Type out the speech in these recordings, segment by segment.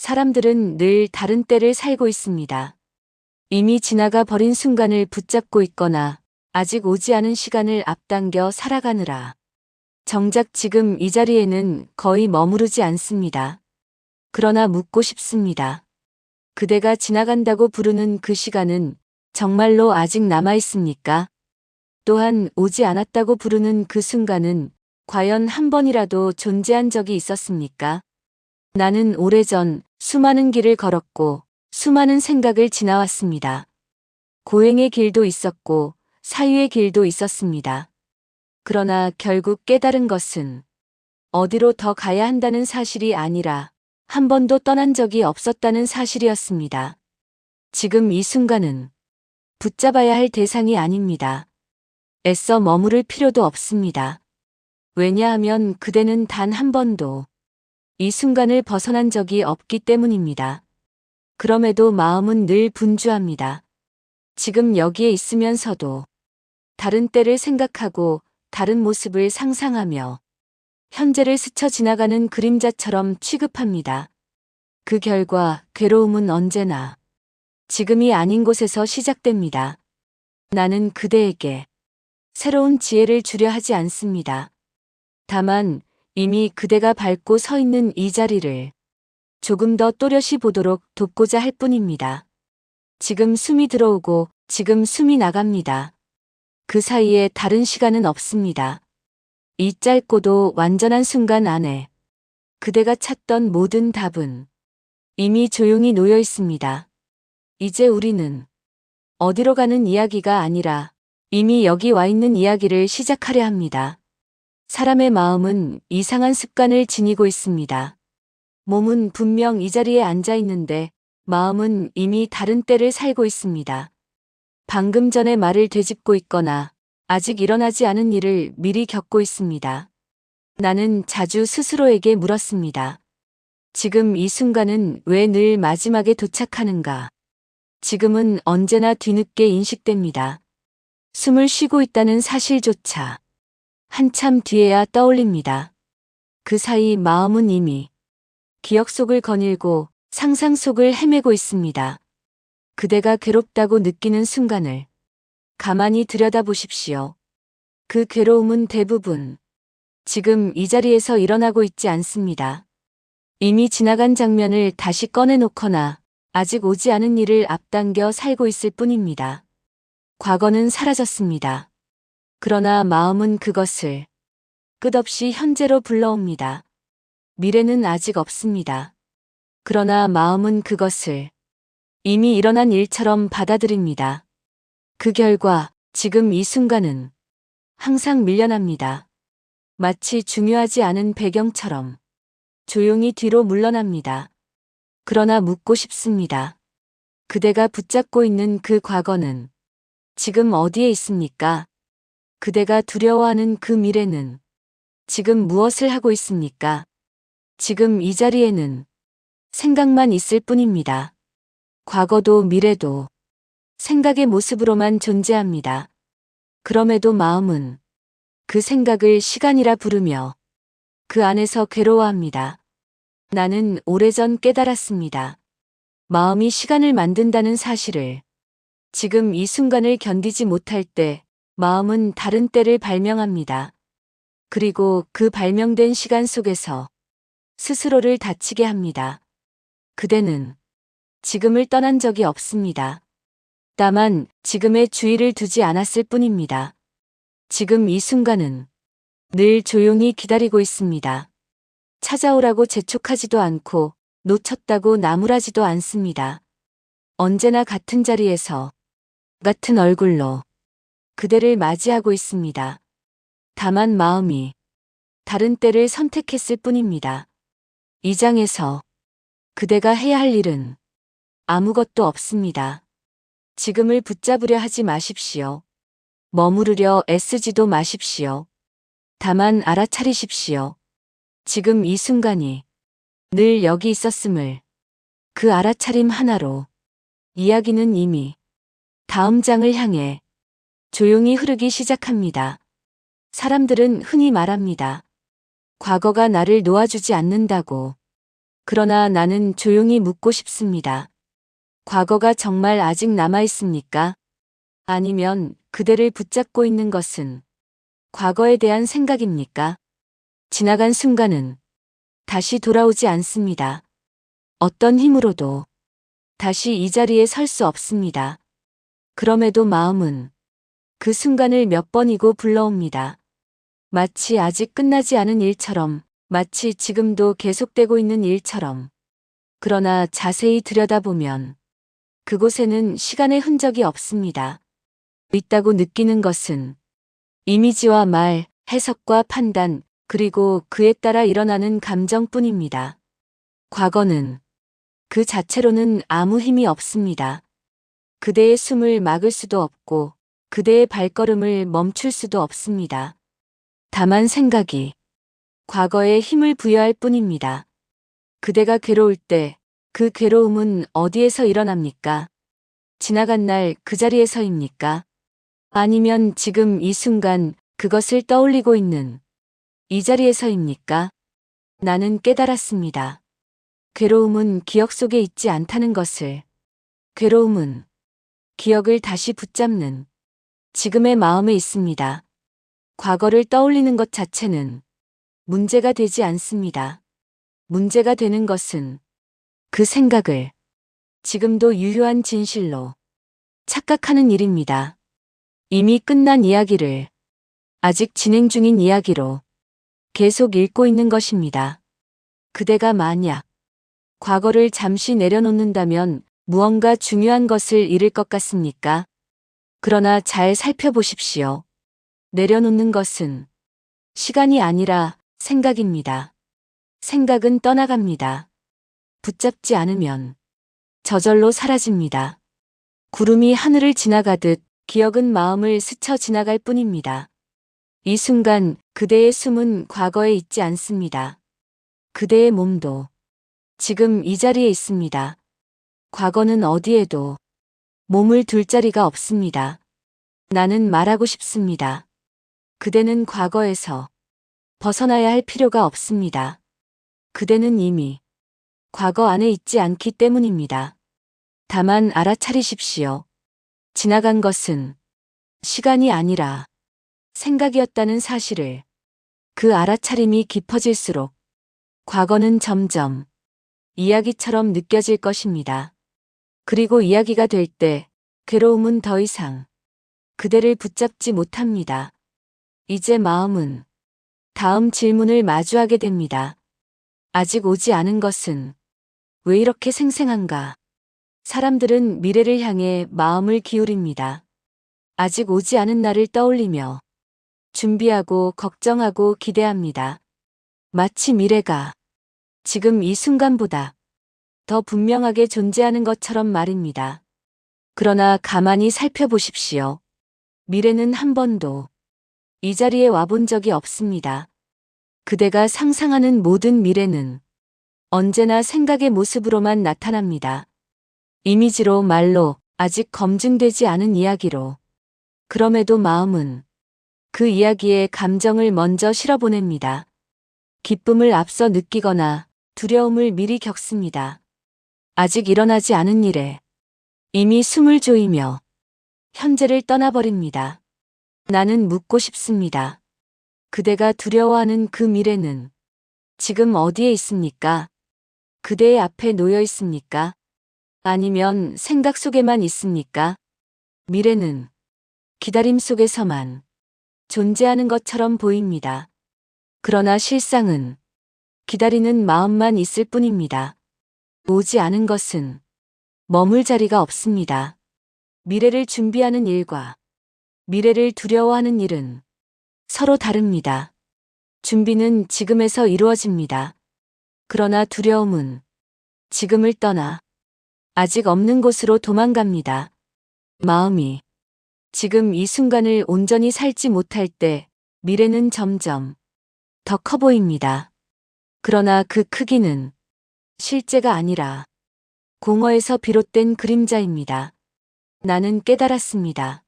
사람들은 늘 다른 때를 살고 있습니다. 이미 지나가 버린 순간을 붙잡고 있거나 아직 오지 않은 시간을 앞당겨 살아가느라 정작 지금 이 자리에는 거의 머무르지 않습니다. 그러나 묻고 싶습니다. 그대가 지나간다고 부르는 그 시간은 정말로 아직 남아 있습니까? 또한 오지 않았다고 부르는 그 순간은 과연 한 번이라도 존재한 적이 있었습니까? 나는 오래전 수많은 길을 걸었고 수많은 생각을 지나왔습니다. 고행의 길도 있었고 사유의 길도 있었습니다. 그러나 결국 깨달은 것은 어디로 더 가야 한다는 사실이 아니라 한 번도 떠난 적이 없었다는 사실이었습니다. 지금 이 순간은 붙잡아야 할 대상이 아닙니다. 애써 머무를 필요도 없습니다. 왜냐하면 그대는 단 한 번도 이 순간을 벗어난 적이 없기 때문입니다. 그럼에도 마음은 늘 분주합니다. 지금 여기에 있으면서도 다른 때를 생각하고 다른 모습을 상상하며 현재를 스쳐 지나가는 그림자처럼 취급합니다. 그 결과 괴로움은 언제나 지금이 아닌 곳에서 시작됩니다. 나는 그대에게 새로운 지혜를 주려 하지 않습니다. 다만 이미 그대가 밟고 서 있는 이 자리를 조금 더 또렷이 보도록 돕고자 할 뿐입니다. 지금 숨이 들어오고 지금 숨이 나갑니다. 그 사이에 다른 시간은 없습니다. 이 짧고도 완전한 순간 안에 그대가 찾던 모든 답은 이미 조용히 놓여 있습니다. 이제 우리는 어디로 가는 이야기가 아니라 이미 여기 와 있는 이야기를 시작하려 합니다. 사람의 마음은 이상한 습관을 지니고 있습니다. 몸은 분명 이 자리에 앉아 있는데 마음은 이미 다른 때를 살고 있습니다. 방금 전에 말을 되짚고 있거나 아직 일어나지 않은 일을 미리 겪고 있습니다. 나는 자주 스스로에게 물었습니다. 지금 이 순간은 왜 늘 마지막에 도착하는가? 지금은 언제나 뒤늦게 인식됩니다. 숨을 쉬고 있다는 사실조차 한참 뒤에야 떠올립니다. 그 사이 마음은 이미 기억 속을 거닐고 상상 속을 헤매고 있습니다. 그대가 괴롭다고 느끼는 순간을 가만히 들여다보십시오. 그 괴로움은 대부분 지금 이 자리에서 일어나고 있지 않습니다. 이미 지나간 장면을 다시 꺼내놓거나 아직 오지 않은 일을 앞당겨 살고 있을 뿐입니다. 과거는 사라졌습니다. 그러나 마음은 그것을 끝없이 현재로 불러옵니다. 미래는 아직 없습니다. 그러나 마음은 그것을 이미 일어난 일처럼 받아들입니다. 그 결과 지금 이 순간은 항상 밀려납니다. 마치 중요하지 않은 배경처럼 조용히 뒤로 물러납니다. 그러나 묻고 싶습니다. 그대가 붙잡고 있는 그 과거는 지금 어디에 있습니까? 그대가 두려워하는 그 미래는 지금 무엇을 하고 있습니까? 지금 이 자리에는 생각만 있을 뿐입니다. 과거도 미래도 생각의 모습으로만 존재합니다. 그럼에도 마음은 그 생각을 시간이라 부르며 그 안에서 괴로워합니다. 나는 오래전 깨달았습니다. 마음이 시간을 만든다는 사실을. 지금 이 순간을 견디지 못할 때 마음은 다른 때를 발명합니다. 그리고 그 발명된 시간 속에서 스스로를 다치게 합니다. 그대는 지금을 떠난 적이 없습니다. 다만 지금의 주의를 두지 않았을 뿐입니다. 지금 이 순간은 늘 조용히 기다리고 있습니다. 찾아오라고 재촉하지도 않고 놓쳤다고 나무라지도 않습니다. 언제나 같은 자리에서 같은 얼굴로 그대를 맞이하고 있습니다. 다만 마음이 다른 때를 선택했을 뿐입니다. 이 장에서 그대가 해야 할 일은 아무것도 없습니다. 지금을 붙잡으려 하지 마십시오. 머무르려 애쓰지도 마십시오. 다만 알아차리십시오. 지금 이 순간이 늘 여기 있었음을. 그 알아차림 하나로 이야기는 이미 다음 장을 향해 조용히 흐르기 시작합니다. 사람들은 흔히 말합니다. 과거가 나를 놓아주지 않는다고. 그러나 나는 조용히 묻고 싶습니다. 과거가 정말 아직 남아 있습니까? 아니면 그대를 붙잡고 있는 것은 과거에 대한 생각입니까? 지나간 순간은 다시 돌아오지 않습니다. 어떤 힘으로도 다시 이 자리에 설 수 없습니다. 그럼에도 마음은 그 순간을 몇 번이고 불러옵니다. 마치 아직 끝나지 않은 일처럼, 마치 지금도 계속되고 있는 일처럼. 그러나 자세히 들여다보면 그곳에는 시간의 흔적이 없습니다. 있다고 느끼는 것은 이미지와 말, 해석과 판단, 그리고 그에 따라 일어나는 감정뿐입니다. 과거는 그 자체로는 아무 힘이 없습니다. 그대의 숨을 막을 수도 없고 그대의 발걸음을 멈출 수도 없습니다. 다만 생각이 과거에 힘을 부여할 뿐입니다. 그대가 괴로울 때 그 괴로움은 어디에서 일어납니까? 지나간 날 그 자리에서입니까? 아니면 지금 이 순간 그것을 떠올리고 있는 이 자리에서입니까? 나는 깨달았습니다. 괴로움은 기억 속에 있지 않다는 것을. 괴로움은 기억을 다시 붙잡는 지금의 마음에 있습니다. 과거를 떠올리는 것 자체는 문제가 되지 않습니다. 문제가 되는 것은 그 생각을 지금도 유효한 진실로 착각하는 일입니다. 이미 끝난 이야기를 아직 진행 중인 이야기로 계속 읽고 있는 것입니다. 그대가 만약 과거를 잠시 내려놓는다면 무언가 중요한 것을 잃을 것 같습니까? 그러나 잘 살펴보십시오. 내려놓는 것은 시간이 아니라 생각입니다. 생각은 떠나갑니다. 붙잡지 않으면 저절로 사라집니다. 구름이 하늘을 지나가듯 기억은 마음을 스쳐 지나갈 뿐입니다. 이 순간 그대의 숨은 과거에 있지 않습니다. 그대의 몸도 지금 이 자리에 있습니다. 과거는 어디에도 몸을 둘 자리가 없습니다. 나는 말하고 싶습니다. 그대는 과거에서 벗어나야 할 필요가 없습니다. 그대는 이미 과거 안에 있지 않기 때문입니다. 다만 알아차리십시오. 지나간 것은 시간이 아니라 생각이었다는 사실을. 그 알아차림이 깊어질수록 과거는 점점 이야기처럼 느껴질 것입니다. 그리고 이야기가 될 때 괴로움은 더 이상 그대를 붙잡지 못합니다. 이제 마음은 다음 질문을 마주하게 됩니다. 아직 오지 않은 것은 왜 이렇게 생생한가? 사람들은 미래를 향해 마음을 기울입니다. 아직 오지 않은 날을 떠올리며 준비하고 걱정하고 기대합니다. 마치 미래가 지금 이 순간보다 더 분명하게 존재하는 것처럼 말입니다. 그러나 가만히 살펴보십시오. 미래는 한 번도 이 자리에 와본 적이 없습니다. 그대가 상상하는 모든 미래는 언제나 생각의 모습으로만 나타납니다. 이미지로, 말로, 아직 검증되지 않은 이야기로. 그럼에도 마음은 그 이야기에 감정을 먼저 실어보냅니다. 기쁨을 앞서 느끼거나 두려움을 미리 겪습니다. 아직 일어나지 않은 일에 이미 숨을 조이며 현재를 떠나버립니다. 나는 묻고 싶습니다. 그대가 두려워하는 그 미래는 지금 어디에 있습니까? 그대의 앞에 놓여 있습니까? 아니면 생각 속에만 있습니까? 미래는 기다림 속에서만 존재하는 것처럼 보입니다. 그러나 실상은 기다리는 마음만 있을 뿐입니다. 오지 않은 것은 머물 자리가 없습니다. 미래를 준비하는 일과 미래를 두려워하는 일은 서로 다릅니다. 준비는 지금에서 이루어집니다. 그러나 두려움은 지금을 떠나 아직 없는 곳으로 도망갑니다. 마음이 지금 이 순간을 온전히 살지 못할 때 미래는 점점 더 커 보입니다. 그러나 그 크기는 실제가 아니라 공허에서 비롯된 그림자입니다. 나는 깨달았습니다.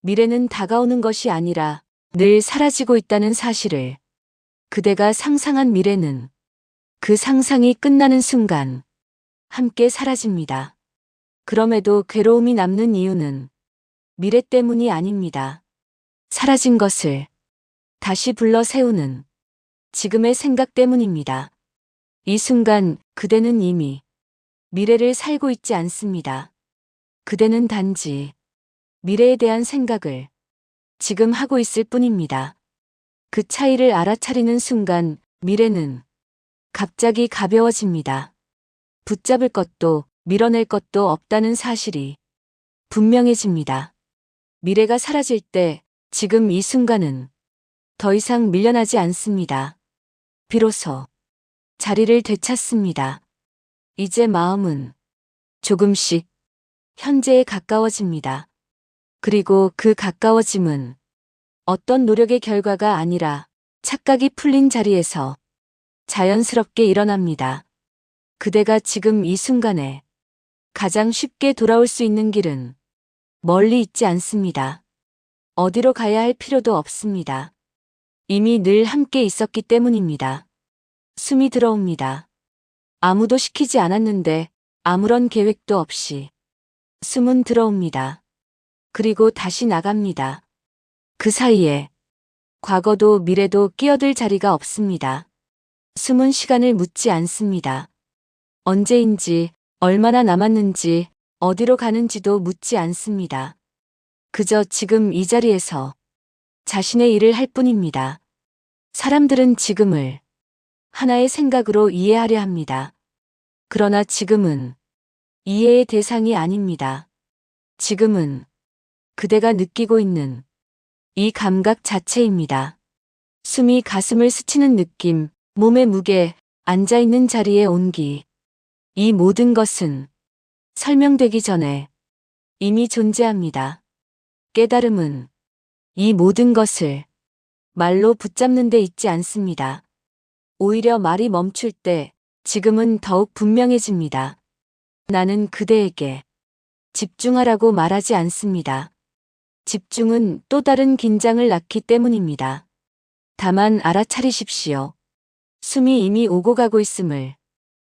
미래는 다가오는 것이 아니라 늘 사라지고 있다는 사실을. 그대가 상상한 미래는 그 상상이 끝나는 순간 함께 사라집니다. 그럼에도 괴로움이 남는 이유는 미래 때문이 아닙니다. 사라진 것을 다시 불러 세우는 지금의 생각 때문입니다. 이 순간 그대는 이미 미래를 살고 있지 않습니다. 그대는 단지 미래에 대한 생각을 지금 하고 있을 뿐입니다. 그 차이를 알아차리는 순간 미래는 갑자기 가벼워집니다. 붙잡을 것도 밀어낼 것도 없다는 사실이 분명해집니다. 미래가 사라질 때 지금 이 순간은 더 이상 밀려나지 않습니다. 비로소 자리를 되찾습니다. 이제 마음은 조금씩 현재에 가까워집니다. 그리고 그 가까워짐은 어떤 노력의 결과가 아니라 착각이 풀린 자리에서 자연스럽게 일어납니다. 그대가 지금 이 순간에 가장 쉽게 돌아올 수 있는 길은 멀리 있지 않습니다. 어디로 가야 할 필요도 없습니다. 이미 늘 함께 있었기 때문입니다. 숨이 들어옵니다. 아무도 시키지 않았는데 아무런 계획도 없이 숨은 들어옵니다. 그리고 다시 나갑니다. 그 사이에 과거도 미래도 끼어들 자리가 없습니다. 숨은 시간을 묻지 않습니다. 언제인지, 얼마나 남았는지, 어디로 가는지도 묻지 않습니다. 그저 지금 이 자리에서 자신의 일을 할 뿐입니다. 사람들은 지금을 하나의 생각으로 이해하려 합니다. 그러나 지금은 이해의 대상이 아닙니다. 지금은 그대가 느끼고 있는 이 감각 자체입니다. 숨이 가슴을 스치는 느낌, 몸의 무게, 앉아있는 자리의 온기. 이 모든 것은 설명되기 전에 이미 존재합니다. 깨달음은 이 모든 것을 말로 붙잡는 데 있지 않습니다. 오히려 말이 멈출 때 지금은 더욱 분명해집니다. 나는 그대에게 집중하라고 말하지 않습니다. 집중은 또 다른 긴장을 낳기 때문입니다. 다만 알아차리십시오. 숨이 이미 오고 가고 있음을.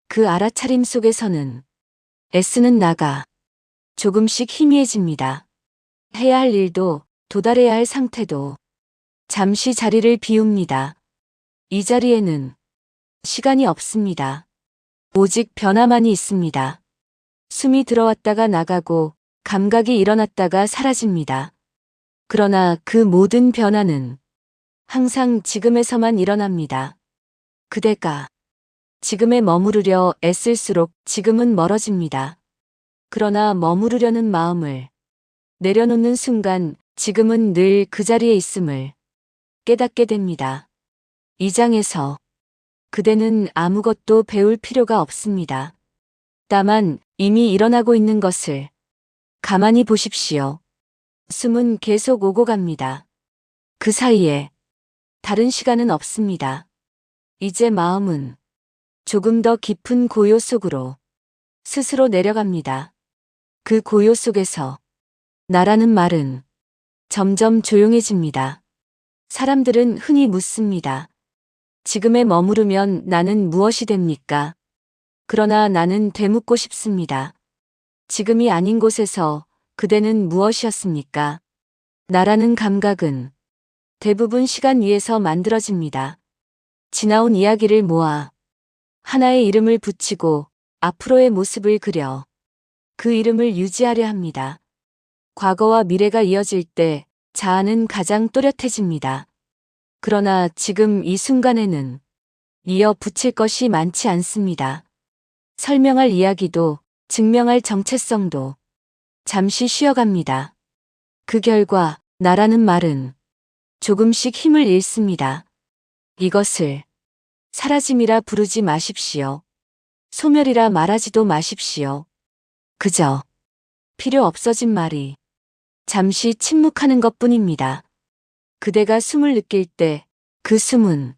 그 알아차림 속에서는 애쓰는 나가 조금씩 희미해집니다. 해야 할 일도 도달해야 할 상태도 잠시 자리를 비웁니다. 이 자리에는 시간이 없습니다. 오직 변화만이 있습니다. 숨이 들어왔다가 나가고 감각이 일어났다가 사라집니다. 그러나 그 모든 변화는 항상 지금에서만 일어납니다. 그대가 지금에 머무르려 애쓸수록 지금은 멀어집니다. 그러나 머무르려는 마음을 내려놓는 순간 지금은 늘 그 자리에 있음을 깨닫게 됩니다. 이 장에서 그대는 아무것도 배울 필요가 없습니다. 다만 이미 일어나고 있는 것을 가만히 보십시오. 숨은 계속 오고 갑니다. 그 사이에 다른 시간은 없습니다. 이제 마음은 조금 더 깊은 고요 속으로 스스로 내려갑니다. 그 고요 속에서 나라는 말은 점점 조용해집니다. 사람들은 흔히 묻습니다. 지금에 머무르면 나는 무엇이 됩니까? 그러나 나는 되묻고 싶습니다. 지금이 아닌 곳에서 그대는 무엇이었습니까? 나라는 감각은 대부분 시간 위에서 만들어집니다. 지나온 이야기를 모아 하나의 이름을 붙이고 앞으로의 모습을 그려 그 이름을 유지하려 합니다. 과거와 미래가 이어질 때 자아는 가장 또렷해집니다. 그러나 지금 이 순간에는 이어 붙일 것이 많지 않습니다. 설명할 이야기도 증명할 정체성도 잠시 쉬어갑니다. 그 결과 나라는 말은 조금씩 힘을 잃습니다. 이것을 사라짐이라 부르지 마십시오. 소멸이라 말하지도 마십시오. 그저 필요 없어진 말이 잠시 침묵하는 것뿐입니다. 그대가 숨을 느낄 때 그 숨은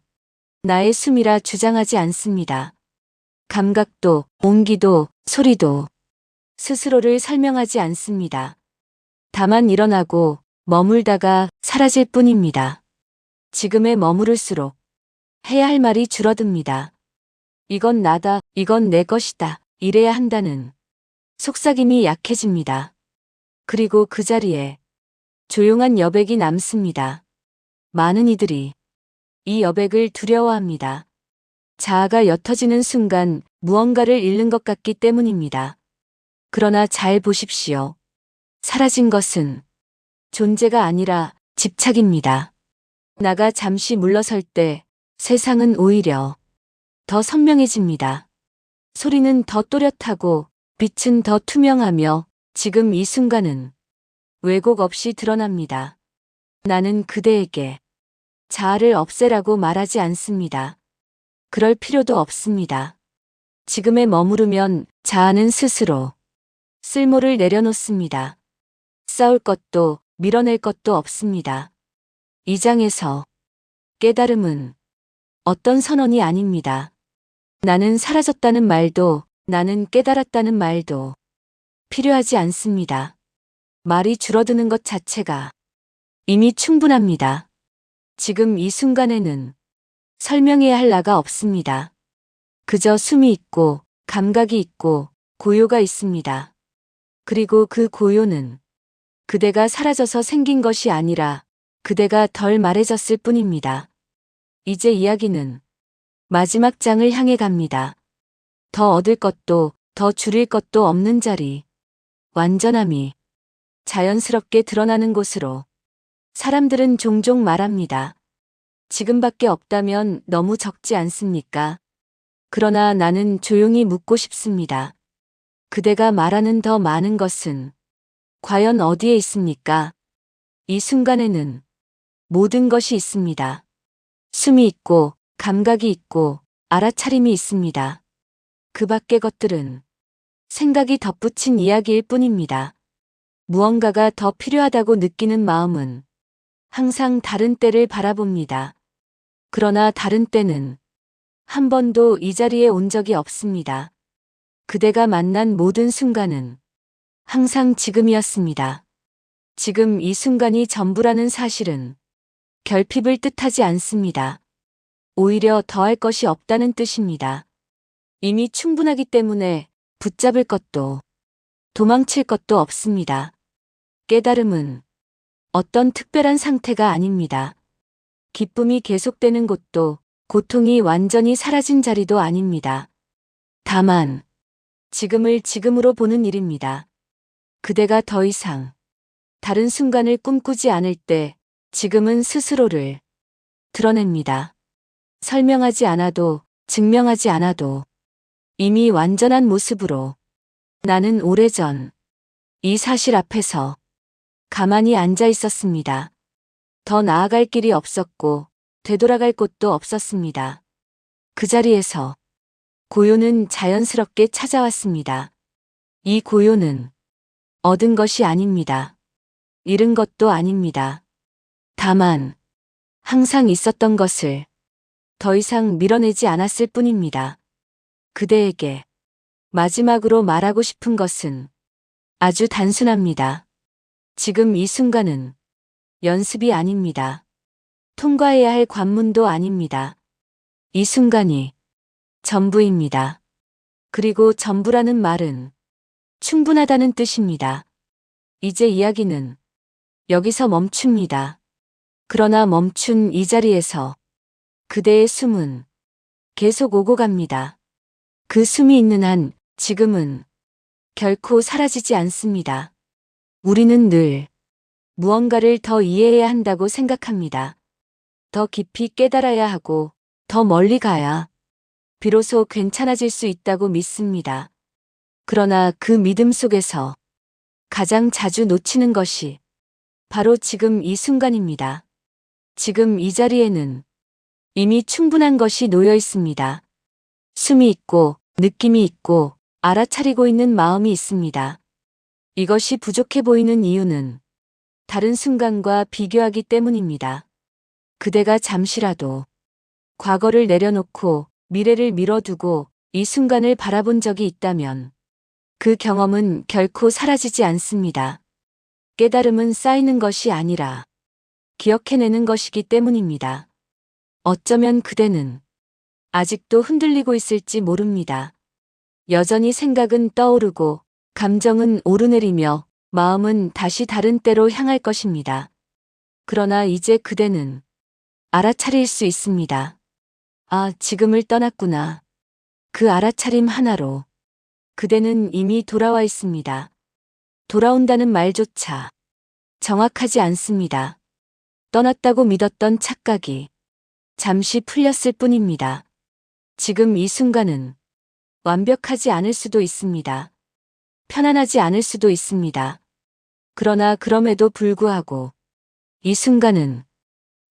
나의 숨이라 주장하지 않습니다. 감각도, 온기도, 소리도 스스로를 설명하지 않습니다. 다만 일어나고 머물다가 사라질 뿐입니다. 지금에 머무를수록 해야 할 말이 줄어듭니다. 이건 나다, 이건 내 것이다, 이래야 한다는 속삭임이 약해집니다. 그리고 그 자리에 조용한 여백이 남습니다. 많은 이들이 이 여백을 두려워합니다. 자아가 옅어지는 순간 무언가를 잃는 것 같기 때문입니다. 그러나 잘 보십시오. 사라진 것은 존재가 아니라 집착입니다. 나가 잠시 물러설 때 세상은 오히려 더 선명해집니다. 소리는 더 또렷하고 빛은 더 투명하며 지금 이 순간은 왜곡 없이 드러납니다. 나는 그대에게 자아를 없애라고 말하지 않습니다. 그럴 필요도 없습니다. 지금에 머무르면 자아는 스스로 쓸모를 내려놓습니다. 싸울 것도 밀어낼 것도 없습니다. 이 장에서 깨달음은 어떤 선언이 아닙니다. 나는 사라졌다는 말도 나는 깨달았다는 말도 필요하지 않습니다. 말이 줄어드는 것 자체가 이미 충분합니다. 지금 이 순간에는 설명해야 할 나가 없습니다. 그저 숨이 있고 감각이 있고 고요가 있습니다. 그리고 그 고요는 그대가 사라져서 생긴 것이 아니라 그대가 덜 말해졌을 뿐입니다. 이제 이야기는 마지막 장을 향해 갑니다. 더 얻을 것도 더 줄일 것도 없는 자리. 완전함이 자연스럽게 드러나는 곳으로. 사람들은 종종 말합니다. 지금밖에 없다면 너무 적지 않습니까? 그러나 나는 조용히 묻고 싶습니다. 그대가 말하는 더 많은 것은 과연 어디에 있습니까? 이 순간에는 모든 것이 있습니다. 숨이 있고 감각이 있고 알아차림이 있습니다. 그 밖의 것들은 생각이 덧붙인 이야기일 뿐입니다. 무언가가 더 필요하다고 느끼는 마음은 항상 다른 때를 바라봅니다. 그러나 다른 때는 한 번도 이 자리에 온 적이 없습니다. 그대가 만난 모든 순간은 항상 지금이었습니다. 지금 이 순간이 전부라는 사실은 결핍을 뜻하지 않습니다. 오히려 더할 것이 없다는 뜻입니다. 이미 충분하기 때문에 붙잡을 것도 도망칠 것도 없습니다. 깨달음은 어떤 특별한 상태가 아닙니다. 기쁨이 계속되는 곳도 고통이 완전히 사라진 자리도 아닙니다. 다만 지금을 지금으로 보는 일입니다. 그대가 더 이상 다른 순간을 꿈꾸지 않을 때 지금은 스스로를 드러냅니다. 설명하지 않아도 증명하지 않아도 이미 완전한 모습으로. 나는 오래전 이 사실 앞에서 가만히 앉아 있었습니다. 더 나아갈 길이 없었고 되돌아갈 곳도 없었습니다. 그 자리에서 고요는 자연스럽게 찾아왔습니다. 이 고요는 얻은 것이 아닙니다. 잃은 것도 아닙니다. 다만 항상 있었던 것을 더 이상 밀어내지 않았을 뿐입니다. 그대에게 마지막으로 말하고 싶은 것은 아주 단순합니다. 지금 이 순간은 연습이 아닙니다. 통과해야 할 관문도 아닙니다. 이 순간이 전부입니다. 그리고 전부라는 말은 충분하다는 뜻입니다. 이제 이야기는 여기서 멈춥니다. 그러나 멈춘 이 자리에서 그대의 숨은 계속 오고 갑니다. 그 숨이 있는 한 지금은 결코 사라지지 않습니다. 우리는 늘 무언가를 더 이해해야 한다고 생각합니다. 더 깊이 깨달아야 하고 더 멀리 가야 비로소 괜찮아질 수 있다고 믿습니다. 그러나 그 믿음 속에서 가장 자주 놓치는 것이 바로 지금 이 순간입니다. 지금 이 자리에는 이미 충분한 것이 놓여 있습니다. 숨이 있고 느낌이 있고 알아차리고 있는 마음이 있습니다. 이것이 부족해 보이는 이유는 다른 순간과 비교하기 때문입니다. 그대가 잠시라도 과거를 내려놓고 미래를 미뤄두고 이 순간을 바라본 적이 있다면 그 경험은 결코 사라지지 않습니다. 깨달음은 쌓이는 것이 아니라 기억해내는 것이기 때문입니다. 어쩌면 그대는 아직도 흔들리고 있을지 모릅니다. 여전히 생각은 떠오르고 감정은 오르내리며 마음은 다시 다른 때로 향할 것입니다. 그러나 이제 그대는 알아차릴 수 있습니다. 아, 지금을 떠났구나. 그 알아차림 하나로 그대는 이미 돌아와 있습니다. 돌아온다는 말조차 정확하지 않습니다. 떠났다고 믿었던 착각이 잠시 풀렸을 뿐입니다. 지금 이 순간은 완벽하지 않을 수도 있습니다. 편안하지 않을 수도 있습니다. 그러나 그럼에도 불구하고 이 순간은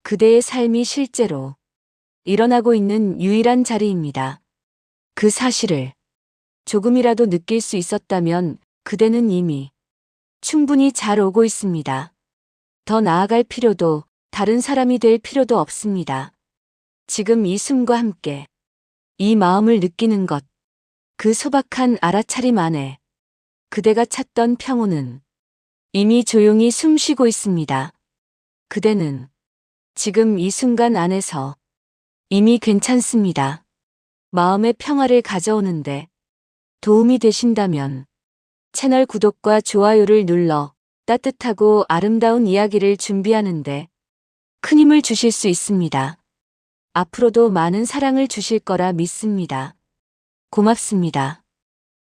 그대의 삶이 실제로 일어나고 있는 유일한 자리입니다. 그 사실을 조금이라도 느낄 수 있었다면 그대는 이미 충분히 잘 오고 있습니다. 더 나아갈 필요도 다른 사람이 될 필요도 없습니다. 지금 이 숨과 함께 이 마음을 느끼는 것, 그 소박한 알아차림 안에 그대가 찾던 평온은 이미 조용히 숨 쉬고 있습니다. 그대는 지금 이 순간 안에서 이미 괜찮습니다. 마음의 평화를 가져오는데 도움이 되신다면 채널 구독과 좋아요를 눌러 따뜻하고 아름다운 이야기를 준비하는데 큰 힘을 주실 수 있습니다. 앞으로도 많은 사랑을 주실 거라 믿습니다. 고맙습니다.